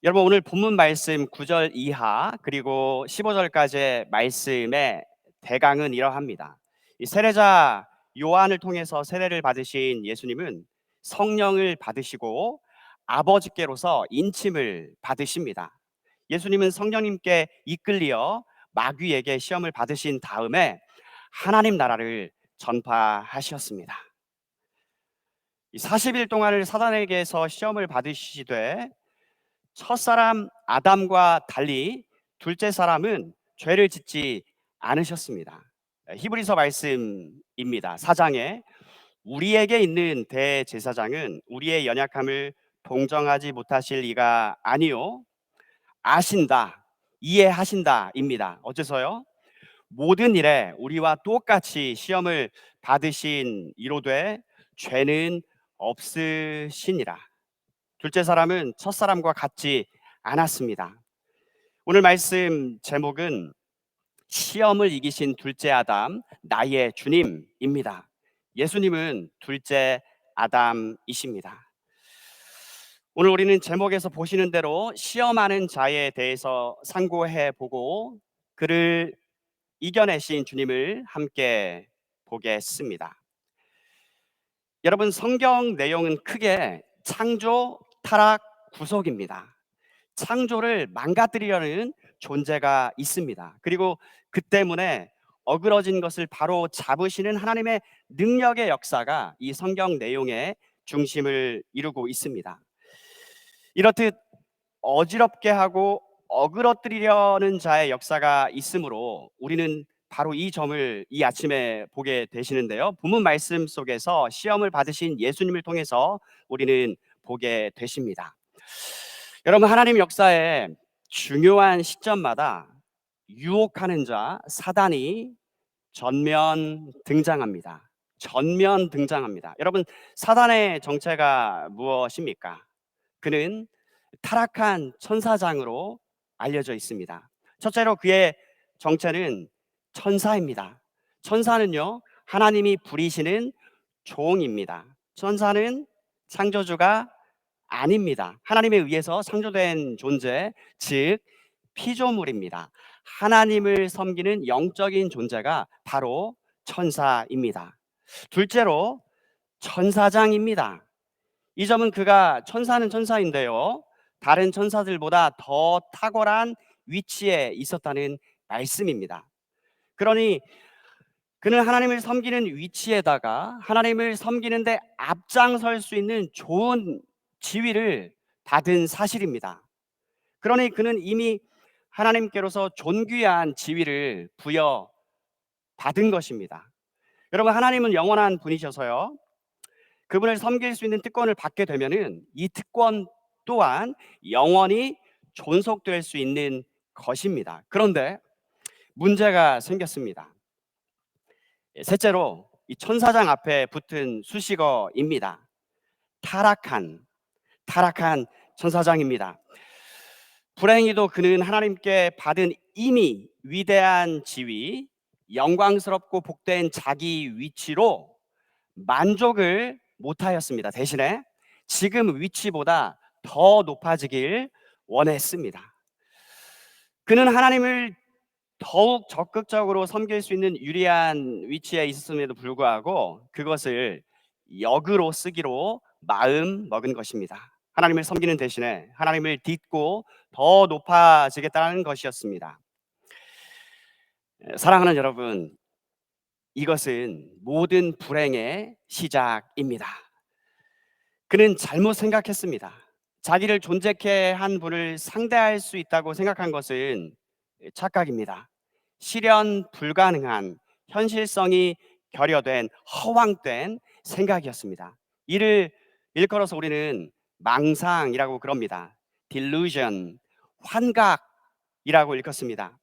여러분 오늘 본문 말씀 9절 이하 그리고 15절까지의 말씀의 대강은 이러합니다. 이 세례자 요한을 통해서 세례를 받으신 예수님은 성령을 받으시고 아버지께로서 인침을 받으십니다. 예수님은 성령님께 이끌려 마귀에게 시험을 받으신 다음에 하나님 나라를 전파하셨습니다. 이 40일 동안을 사단에게서 시험을 받으시되 첫사람 아담과 달리 둘째 사람은 죄를 짓지 않으셨습니다. 히브리서 말씀입니다. 4장에 우리에게 있는 대제사장은 우리의 연약함을 동정하지 못하실 이가 아니요 아신다 이해하신다입니다. 어째서요? 모든 일에 우리와 똑같이 시험을 받으신 이로되 죄는 없으시니라. 둘째 사람은 첫사람과 같지 않았습니다. 오늘 말씀 제목은 시험을 이기신 둘째 아담, 나의 주님입니다. 예수님은 둘째 아담이십니다. 오늘 우리는 제목에서 보시는 대로 시험하는 자에 대해서 상고해 보고 그를 이겨내신 주님을 함께 보겠습니다. 여러분, 성경 내용은 크게 창조, 타락, 구속입니다. 창조를 망가뜨리려는 존재가 있습니다. 그리고 그 때문에 어그러진 것을 바로 잡으시는 하나님의 능력의 역사가 이 성경 내용의 중심을 이루고 있습니다. 이렇듯 어지럽게 하고 어그러뜨리려는 자의 역사가 있으므로 우리는 바로 이 점을 이 아침에 보게 되시는데요. 본문 말씀 속에서 시험을 받으신 예수님을 통해서 우리는 보게 되십니다. 여러분, 하나님 역사에 중요한 시점마다 유혹하는 자 사단이 전면 등장합니다. 전면 등장합니다. 여러분, 사단의 정체가 무엇입니까? 그는 타락한 천사장으로 알려져 있습니다. 첫째로 그의 정체는 천사입니다. 천사는요, 하나님이 부리시는 종입니다. 천사는 창조주가 아닙니다. 하나님에 의해서 창조된 존재, 즉 피조물입니다. 하나님을 섬기는 영적인 존재가 바로 천사입니다. 둘째로 천사장입니다. 이 점은 그가 천사는 천사인데요, 다른 천사들보다 더 탁월한 위치에 있었다는 말씀입니다. 그러니 그는 하나님을 섬기는 위치에다가 하나님을 섬기는데 앞장설 수 있는 좋은 지위를 받은 사실입니다. 그러니 그는 이미 하나님께로서 존귀한 지위를 부여받은 것입니다. 여러분, 하나님은 영원한 분이셔서요, 그분을 섬길 수 있는 특권을 받게 되면은 이 특권 또한 영원히 존속될 수 있는 것입니다. 그런데 문제가 생겼습니다. 셋째로 이 천사장 앞에 붙은 수식어입니다. 타락한 천사장입니다. 불행히도 그는 하나님께 받은 이미 위대한 지위, 영광스럽고 복된 자기 위치로 만족을 못하였습니다. 대신에 지금 위치보다 더 높아지길 원했습니다. 그는 하나님을 더욱 적극적으로 섬길 수 있는 유리한 위치에 있었음에도 불구하고 그것을 역으로 쓰기로 마음 먹은 것입니다. 하나님을 섬기는 대신에 하나님을 딛고 더 높아지겠다는 것이었습니다. 사랑하는 여러분, 이것은 모든 불행의 시작입니다. 그는 잘못 생각했습니다. 자기를 존재케 한 분을 상대할 수 있다고 생각한 것은 착각입니다. 실현 불가능한, 현실성이 결여된 허황된 생각이었습니다. 이를 일컬어서 우리는 망상이라고 그럽니다. delusion, 환각이라고 일컫습니다.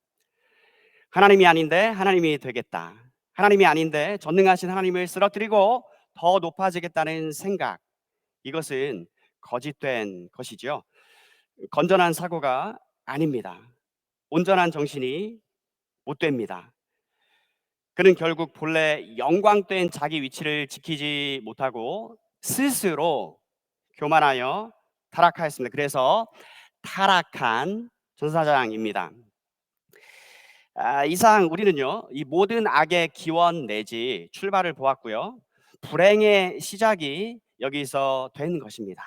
하나님이 아닌데 하나님이 되겠다. 하나님이 아닌데 전능하신 하나님을 쓰러뜨리고 더 높아지겠다는 생각. 이것은 거짓된 것이죠. 건전한 사고가 아닙니다. 온전한 정신이 못 됩니다. 그는 결국 본래 영광된 자기 위치를 지키지 못하고 스스로 교만하여 타락하였습니다. 그래서 타락한 천사장입니다. 이상 우리는요, 이 모든 악의 기원 내지 출발을 보았고요. 불행의 시작이 여기서 된 것입니다.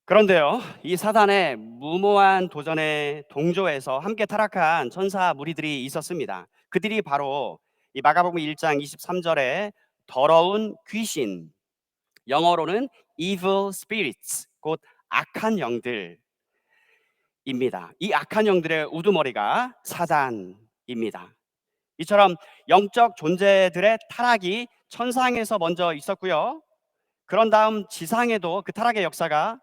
그런데요, 이 사단의 무모한 도전에 동조해서 함께 타락한 천사 무리들이 있었습니다. 그들이 바로 이 마가복음 1장 23절에 더러운 귀신, 영어로는 evil spirits, 곧 악한 영들입니다. 이 악한 영들의 우두머리가 사단입니다. 이처럼 영적 존재들의 타락이 천상에서 먼저 있었고요. 그런 다음 지상에도 그 타락의 역사가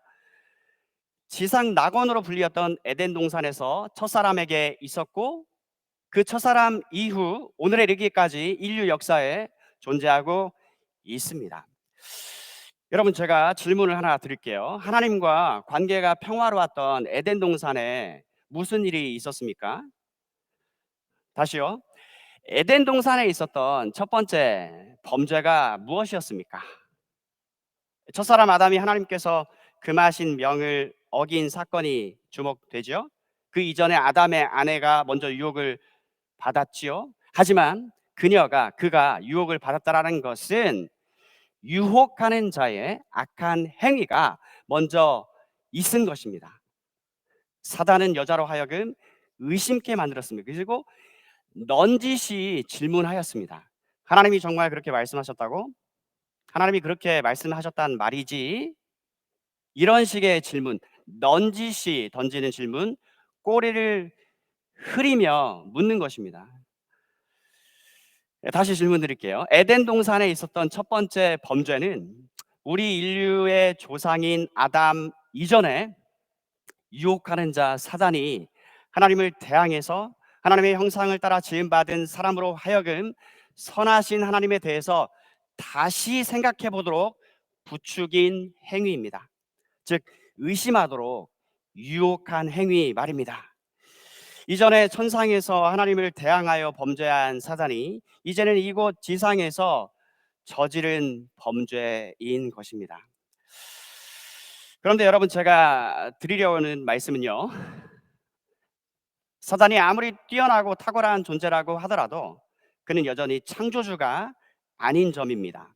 지상 낙원으로 불리었던 에덴 동산에서 첫사람에게 있었고, 그 첫사람 이후 오늘에 이르기까지 인류 역사에 존재하고 있습니다. 여러분, 제가 질문을 하나 드릴게요. 하나님과 관계가 평화로웠던 에덴 동산에 무슨 일이 있었습니까? 다시요. 에덴 동산에 있었던 첫 번째 범죄가 무엇이었습니까? 첫사람 아담이 하나님께서 금하신 명을 어긴 사건이 주목되죠. 그 이전에 아담의 아내가 먼저 유혹을 받았지요. 하지만 그가 유혹을 받았다라는 것은 유혹하는 자의 악한 행위가 먼저 있은 것입니다. 사단은 여자로 하여금 의심케 만들었습니다. 그리고 넌지시 질문하였습니다. 하나님이 정말 그렇게 말씀하셨다고? 하나님이 그렇게 말씀하셨단 말이지? 이런 식의 질문, 넌지시 던지는 질문, 꼬리를 흐리며 묻는 것입니다. 다시 질문 드릴게요. 에덴 동산에 있었던 첫 번째 범죄는 우리 인류의 조상인 아담 이전에 유혹하는 자 사단이 하나님을 대항해서 하나님의 형상을 따라 지음받은 사람으로 하여금 선하신 하나님에 대해서 다시 생각해 보도록 부추긴 행위입니다. 즉 의심하도록 유혹한 행위 말입니다. 이전에 천상에서 하나님을 대항하여 범죄한 사단이 이제는 이곳 지상에서 저지른 범죄인 것입니다. 그런데 여러분, 제가 드리려는 말씀은요, 사단이 아무리 뛰어나고 탁월한 존재라고 하더라도 그는 여전히 창조주가 아닌 점입니다.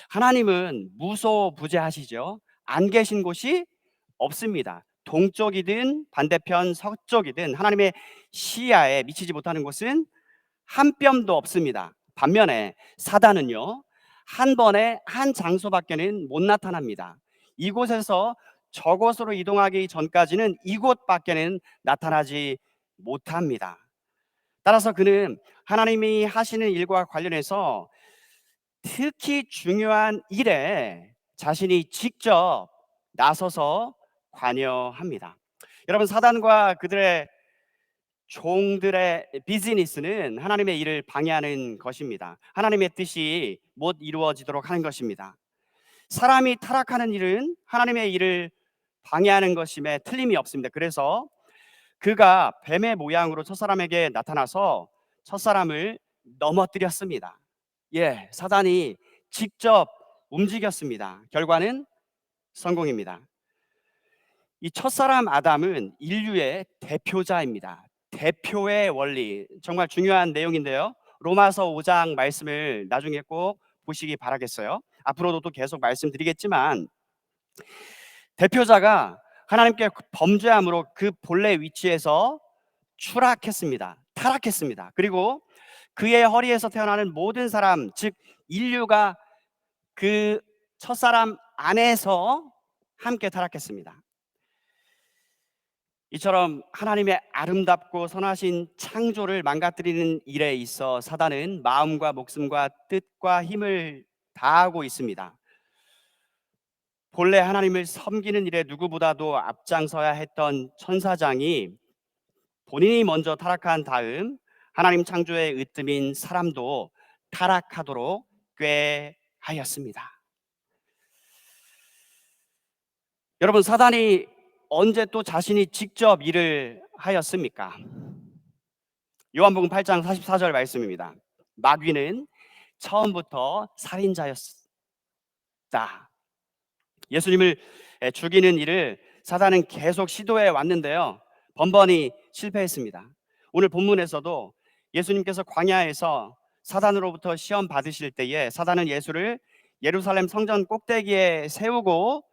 하나님은 무소부재하시죠. 안 계신 곳이 없습니다. 동쪽이든 반대편 서쪽이든 하나님의 시야에 미치지 못하는 곳은 한 뼘도 없습니다. 반면에 사단은요, 한 번에 한 장소밖에는 못 나타납니다. 이곳에서 저곳으로 이동하기 전까지는 이곳밖에는 나타나지 못합니다. 따라서 그는 하나님이 하시는 일과 관련해서 특히 중요한 일에 자신이 직접 나서서 관여합니다. 여러분, 사단과 그들의 종들의 비즈니스는 하나님의 일을 방해하는 것입니다. 하나님의 뜻이 못 이루어지도록 하는 것입니다. 사람이 타락하는 일은 하나님의 일을 방해하는 것임에 틀림이 없습니다. 그래서 그가 뱀의 모양으로 첫사람에게 나타나서 첫사람을 넘어뜨렸습니다. 사단이 직접 움직였습니다. 결과는 성공입니다. 이 첫사람 아담은 인류의 대표자입니다. 대표의 원리, 정말 중요한 내용인데요. 로마서 5장 말씀을 나중에 꼭 보시기 바라겠어요. 앞으로도 또 계속 말씀드리겠지만, 대표자가 하나님께 범죄함으로 그 본래 위치에서 추락했습니다. 타락했습니다. 그리고 그의 허리에서 태어나는 모든 사람, 즉 인류가 그 첫사람 안에서 함께 타락했습니다. 이처럼 하나님의 아름답고 선하신 창조를 망가뜨리는 일에 있어 사단은 마음과 목숨과 뜻과 힘을 다하고 있습니다. 본래 하나님을 섬기는 일에 누구보다도 앞장서야 했던 천사장이 본인이 먼저 타락한 다음 하나님 창조의 으뜸인 사람도 타락하도록 꾀하였습니다. 여러분, 사단이 언제 또 자신이 직접 일을 하였습니까? 요한복음 8장 44절 말씀입니다. 마귀는 처음부터 살인자였다. 예수님을 죽이는 일을 사단은 계속 시도해 왔는데요. 번번이 실패했습니다. 오늘 본문에서도 예수님께서 광야에서 사단으로부터 시험 받으실 때에 사단은 예수를 예루살렘 성전 꼭대기에 세우고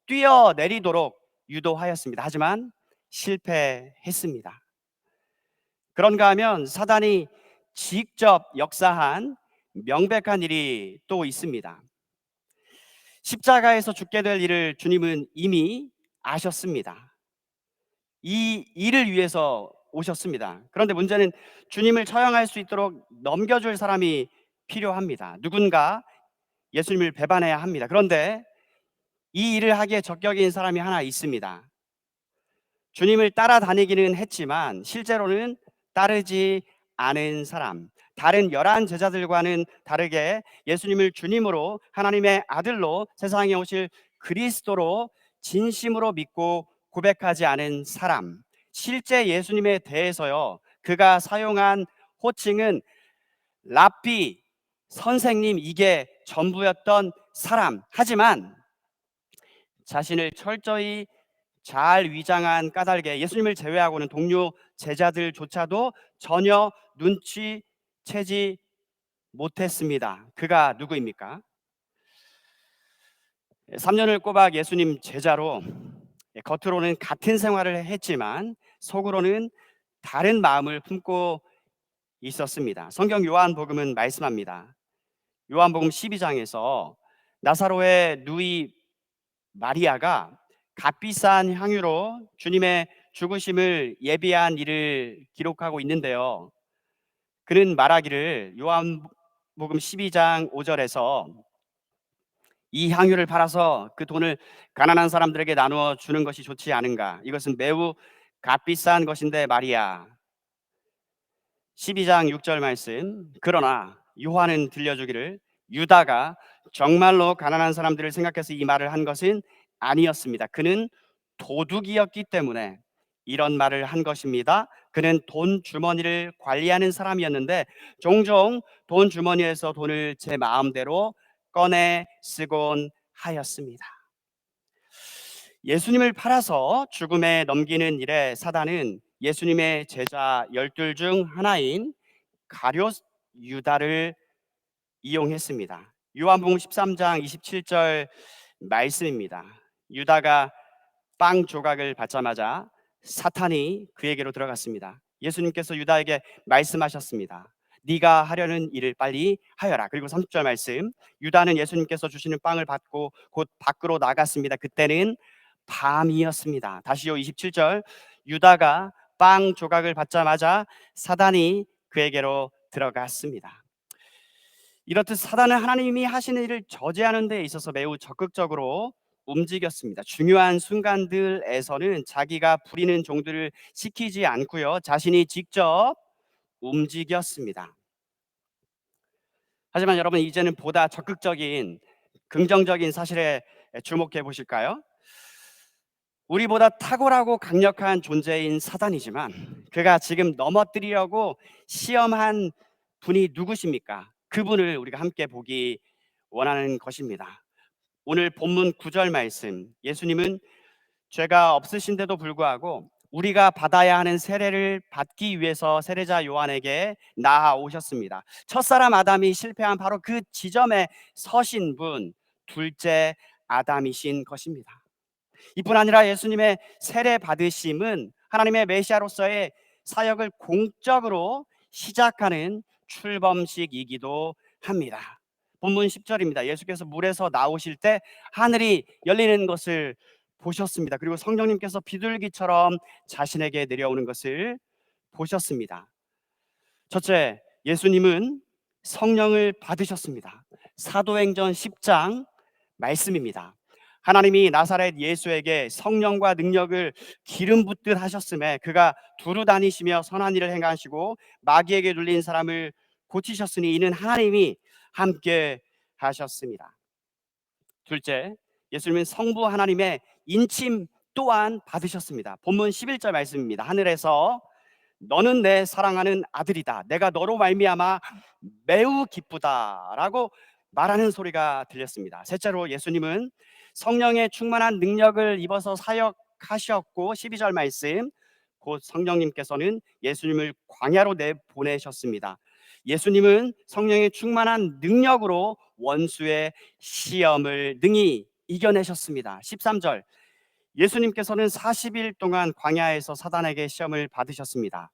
뛰어내리도록 유도하였습니다. 하지만 실패했습니다. 그런가 하면 사단이 직접 역사한 명백한 일이 또 있습니다. 십자가에서 죽게 될 일을 주님은 이미 아셨습니다. 이 일을 위해서 오셨습니다. 그런데 문제는 주님을 처형할 수 있도록 넘겨줄 사람이 필요합니다. 누군가 예수님을 배반해야 합니다. 그런데 이 일을 하기에 적격인 사람이 하나 있습니다. 주님을 따라다니기는 했지만 실제로는 따르지 않은 사람, 다른 11 제자들과는 다르게 예수님을 주님으로, 하나님의 아들로, 세상에 오실 그리스도로 진심으로 믿고 고백하지 않은 사람, 실제 예수님에 대해서요, 그가 사용한 호칭은 랍비, 선생님, 이게 전부였던 사람. 하지만 자신을 철저히 잘 위장한 까닭에 예수님을 제외하고는 동료 제자들조차도 전혀 눈치채지 못했습니다. 그가 누구입니까? 3년을 꼬박 예수님 제자로 겉으로는 같은 생활을 했지만 속으로는 다른 마음을 품고 있었습니다. 성경 요한복음은 말씀합니다. 요한복음 12장에서 나사로의 누이 마리아가 값비싼 향유로 주님의 죽으심을 예비한 일을 기록하고 있는데요. 그는 말하기를, 요한복음 12장 5절에서 이 향유를 팔아서 그 돈을 가난한 사람들에게 나누어 주는 것이 좋지 않은가? 이것은 매우 값비싼 것인데 말이야. 12장 6절 말씀, 그러나 요한은 들려주기를 유다가 정말로 가난한 사람들을 생각해서 이 말을 한 것은 아니었습니다. 그는 도둑이었기 때문에 이런 말을 한 것입니다. 그는 돈 주머니를 관리하는 사람이었는데 종종 돈 주머니에서 돈을 제 마음대로 꺼내 쓰곤 하였습니다. 예수님을 팔아서 죽음에 넘기는 일에 사단은 예수님의 제자 12 중 하나인 가룟 유다를 이용했습니다. 요한복음 13장 27절 말씀입니다. 유다가 빵 조각을 받자마자 사탄이 그에게로 들어갔습니다. 예수님께서 유다에게 말씀하셨습니다. 네가 하려는 일을 빨리 하여라. 그리고 30절 말씀, 유다는 예수님께서 주시는 빵을 받고 곧 밖으로 나갔습니다. 그때는 밤이었습니다. 다시요, 27절, 유다가 빵 조각을 받자마자 사단이 그에게로 들어갔습니다. 이렇듯 사단은 하나님이 하시는 일을 저지하는 데 있어서 매우 적극적으로 움직였습니다. 중요한 순간들에서는 자기가 부리는 종들을 시키지 않고요, 자신이 직접 움직였습니다. 하지만 여러분, 이제는 보다 적극적인 긍정적인 사실에 주목해 보실까요? 우리보다 탁월하고 강력한 존재인 사단이지만 그가 지금 넘어뜨리려고 시험한 분이 누구십니까? 그분을 우리가 함께 보기 원하는 것입니다. 오늘 본문 9절 말씀, 예수님은 죄가 없으신데도 불구하고 우리가 받아야 하는 세례를 받기 위해서 세례자 요한에게 나아오셨습니다. 첫사람 아담이 실패한 바로 그 지점에 서신 분, 둘째 아담이신 것입니다. 이뿐 아니라 예수님의 세례 받으심은 하나님의 메시아로서의 사역을 공적으로 시작하는 출범식이기도 합니다. 본문 10절입니다. 예수께서 물에서 나오실 때 하늘이 열리는 것을 보셨습니다. 그리고 성령님께서 비둘기처럼 자신에게 내려오는 것을 보셨습니다. 첫째, 예수님은 성령을 받으셨습니다. 사도행전 10장 말씀입니다. 하나님이 나사렛 예수에게 성령과 능력을 기름 붓듯 하셨음에 그가 두루 다니시며 선한 일을 행하시고 마귀에게 눌린 사람을 고치셨으니 이는 하나님이 함께 하셨습니다. 둘째, 예수님은 성부 하나님의 인침 또한 받으셨습니다. 본문 11절 말씀입니다. 하늘에서 너는 내 사랑하는 아들이다, 내가 너로 말미암아 매우 기쁘다라고 말하는 소리가 들렸습니다. 셋째로, 예수님은 성령의 충만한 능력을 입어서 약하셨고 12절 말씀 곧 성령님께서는 예수님을 광야로 내보내셨습니다. 예수님은 성령의 충만한 능력으로 원수의 시험을 능히 이겨내셨습니다. 13절 예수님께서는 40일 동안 광야에서 사단에게 시험을 받으셨습니다.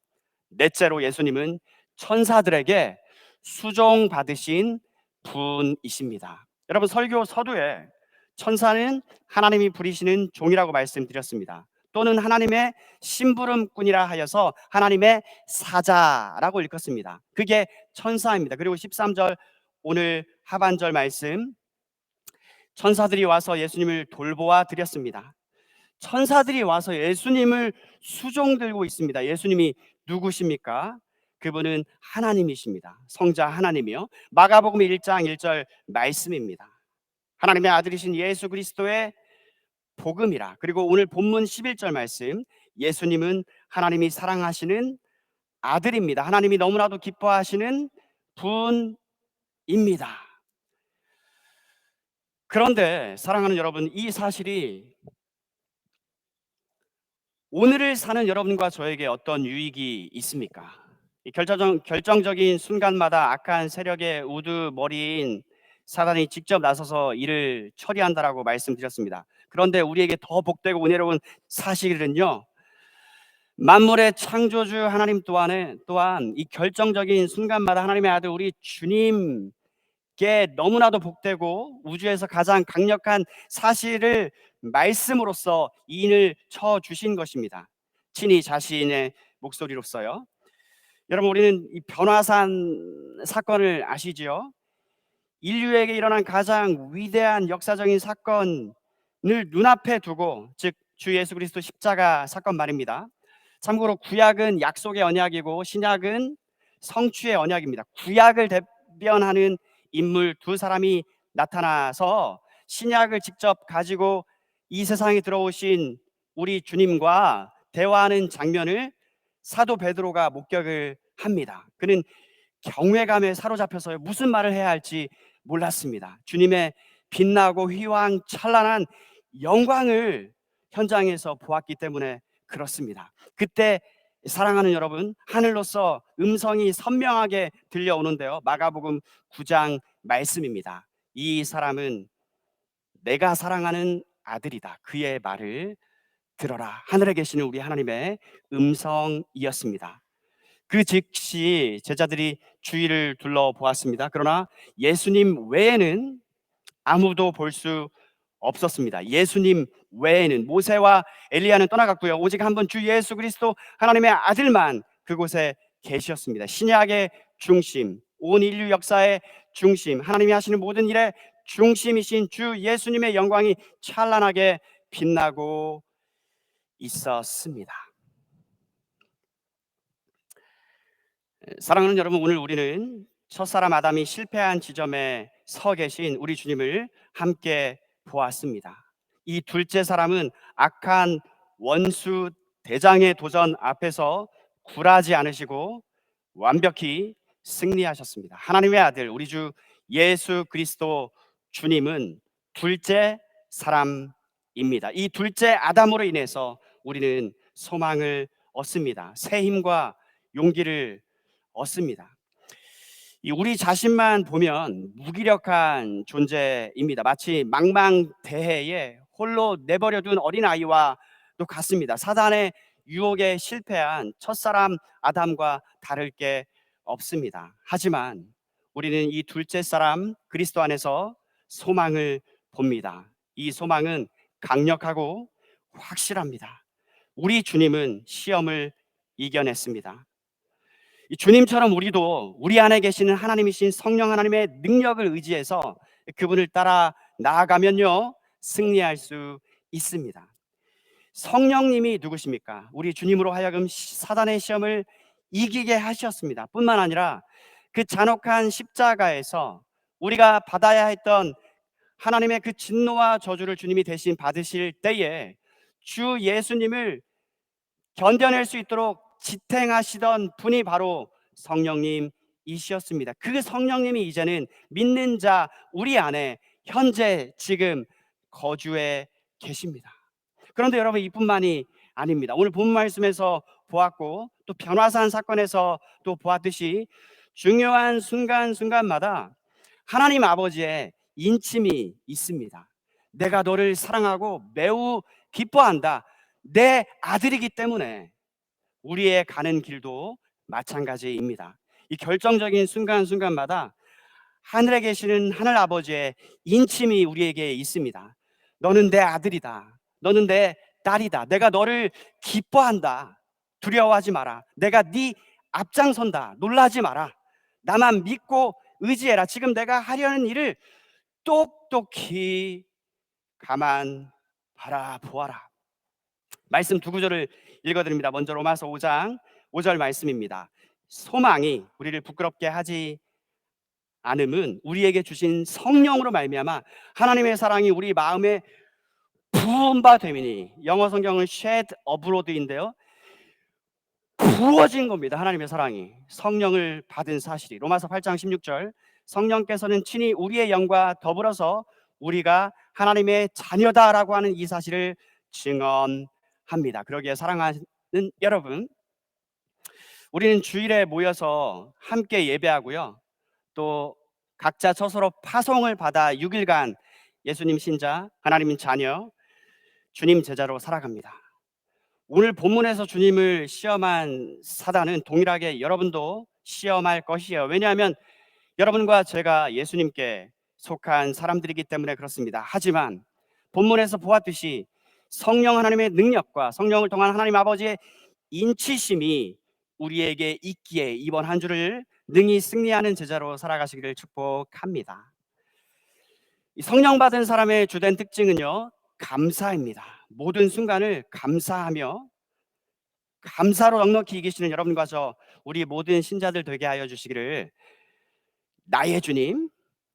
넷째로 예수님은 천사들에게 수종받으신 분이십니다. 여러분 설교 서두에 천사는 하나님이 부리시는 종이라고 말씀드렸습니다. 또는 하나님의 심부름꾼이라 하여서 하나님의 사자라고 읽었습니다. 그게 천사입니다. 그리고 13절 오늘 하반절 말씀 천사들이 와서 예수님을 돌보아 드렸습니다. 천사들이 와서 예수님을 수종 들고 있습니다. 예수님이 누구십니까? 그분은 하나님이십니다. 성자 하나님이요. 마가복음 1장 1절 말씀입니다. 하나님의 아들이신 예수 그리스도의 복음이라. 그리고 오늘 본문 11절 말씀 예수님은 하나님이 사랑하시는 아들입니다. 하나님이 너무나도 기뻐하시는 분입니다. 그런데 사랑하는 여러분, 이 사실이 오늘을 사는 여러분과 저에게 어떤 유익이 있습니까? 이 결정적인 순간마다 악한 세력의 우두머리인 사단이 직접 나서서 일을 처리한다라고 말씀드렸습니다. 그런데 우리에게 더 복되고 은혜로운 사실은요, 만물의 창조주 하나님 또한 이 결정적인 순간마다 하나님의 아들 우리 주님께 너무나도 복되고 우주에서 가장 강력한 사실을 말씀으로써 이인을 쳐 주신 것입니다. 친히 자신의 목소리로써요. 여러분 우리는 이 변화산 사건을 아시지요? 인류에게 일어난 가장 위대한 역사적인 사건을 눈앞에 두고, 즉 주 예수 그리스도 십자가 사건 말입니다. 참고로 구약은 약속의 언약이고 신약은 성취의 언약입니다. 구약을 대변하는 인물 두 사람이 나타나서 신약을 직접 가지고 이 세상에 들어오신 우리 주님과 대화하는 장면을 사도 베드로가 목격을 합니다. 그는 경외감에 사로잡혀서 무슨 말을 해야 할지 몰랐습니다. 주님의 빛나고 휘황찬란한 영광을 현장에서 보았기 때문에 그렇습니다. 그때 사랑하는 여러분, 하늘로서 음성이 선명하게 들려오는데요. 마가복음 9장 말씀입니다. 이 사람은 내가 사랑하는 아들이다. 그의 말을 들어라. 하늘에 계시는 우리 하나님의 음성이었습니다. 그 즉시 제자들이 주위를 둘러보았습니다. 그러나 예수님 외에는 아무도 볼 수 없었습니다. 예수님 외에는 모세와 엘리야는 떠나갔고요. 오직 한 분 주 예수 그리스도 하나님의 아들만 그곳에 계셨습니다. 신약의 중심, 온 인류 역사의 중심, 하나님이 하시는 모든 일의 중심이신 주 예수님의 영광이 찬란하게 빛나고 있었습니다. 사랑하는 여러분, 오늘 우리는 첫사람 아담이 실패한 지점에 서 계신 우리 주님을 함께 보았습니다. 이 둘째 사람은 악한 원수 대장의 도전 앞에서 굴하지 않으시고 완벽히 승리하셨습니다. 하나님의 아들 우리 주 예수 그리스도 주님은 둘째 사람입니다. 이 둘째 아담으로 인해서 우리는 소망을 얻습니다. 새 힘과 용기를 얻습니다. 우리 자신만 보면 무기력한 존재입니다. 마치 망망대해에 홀로 내버려둔 어린아이와 또 같습니다. 사단의 유혹에 실패한 첫사람 아담과 다를 게 없습니다. 하지만 우리는 이 둘째 사람 그리스도 안에서 소망을 봅니다. 이 소망은 강력하고 확실합니다. 우리 주님은 시험을 이겨냈습니다. 주님처럼 우리도 우리 안에 계시는 하나님이신 성령 하나님의 능력을 의지해서 그분을 따라 나아가면요 승리할 수 있습니다. 성령님이 누구십니까? 우리 주님으로 하여금 사단의 시험을 이기게 하셨습니다. 뿐만 아니라 그 잔혹한 십자가에서 우리가 받아야 했던 하나님의 그 진노와 저주를 주님이 대신 받으실 때에 주 예수님을 견뎌낼 수 있도록 지탱하시던 분이 바로 성령님이셨습니다. 그 성령님이 이제는 믿는 자 우리 안에 현재 지금 거주해 계십니다. 그런데 여러분, 이뿐만이 아닙니다. 오늘 본 말씀에서 보았고 또 변화산 사건에서 또 보았듯이 중요한 순간순간마다 하나님 아버지의 인침이 있습니다. 내가 너를 사랑하고 매우 기뻐한다. 내 아들이기 때문에 우리의 가는 길도 마찬가지입니다. 이 결정적인 순간순간마다 하늘에 계시는 하늘 아버지의 인침이 우리에게 있습니다. 너는 내 아들이다. 너는 내 딸이다. 내가 너를 기뻐한다. 두려워하지 마라. 내가 네 앞장선다. 놀라지 마라. 나만 믿고 의지해라. 지금 내가 하려는 일을 똑똑히 가만 바라보아라. 말씀 두 구절을 읽어드립니다. 먼저 로마서 5장 5절 말씀입니다. 소망이 우리를 부끄럽게 하지 않음은 우리에게 주신 성령으로 말미암아 하나님의 사랑이 우리 마음에 부은 바 됨이니, 영어 성경은 shed abroad인데요, 부어진 겁니다. 하나님의 사랑이, 성령을 받은 사실이. 로마서 8장 16절, 성령께서는 친히 우리의 영과 더불어서 우리가 하나님의 자녀다라고 하는 이 사실을 증언합니다. 그러기에 사랑하는 여러분, 우리는 주일에 모여서 함께 예배하고요, 또 각자 처소로 파송을 받아 6일간 예수님 신자, 하나님 자녀, 주님 제자로 살아갑니다. 오늘 본문에서 주님을 시험한 사단은 동일하게 여러분도 시험할 것이에요. 왜냐하면 여러분과 제가 예수님께 속한 사람들이기 때문에 그렇습니다. 하지만 본문에서 보았듯이 성령 하나님의 능력과 성령을 통한 하나님 아버지의 인치심이 우리에게 있기에 이번 한 주를 능히 승리하는 제자로 살아가시기를 축복합니다. 이 성령 받은 사람의 주된 특징은요, 감사입니다. 모든 순간을 감사하며 감사로 넉넉히 이기시는 여러분과 저 우리 모든 신자들 되게 하여 주시기를 나의 주님,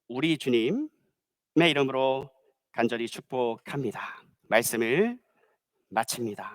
우리 주님의 이름으로 간절히 축복합니다. 말씀을 마칩니다.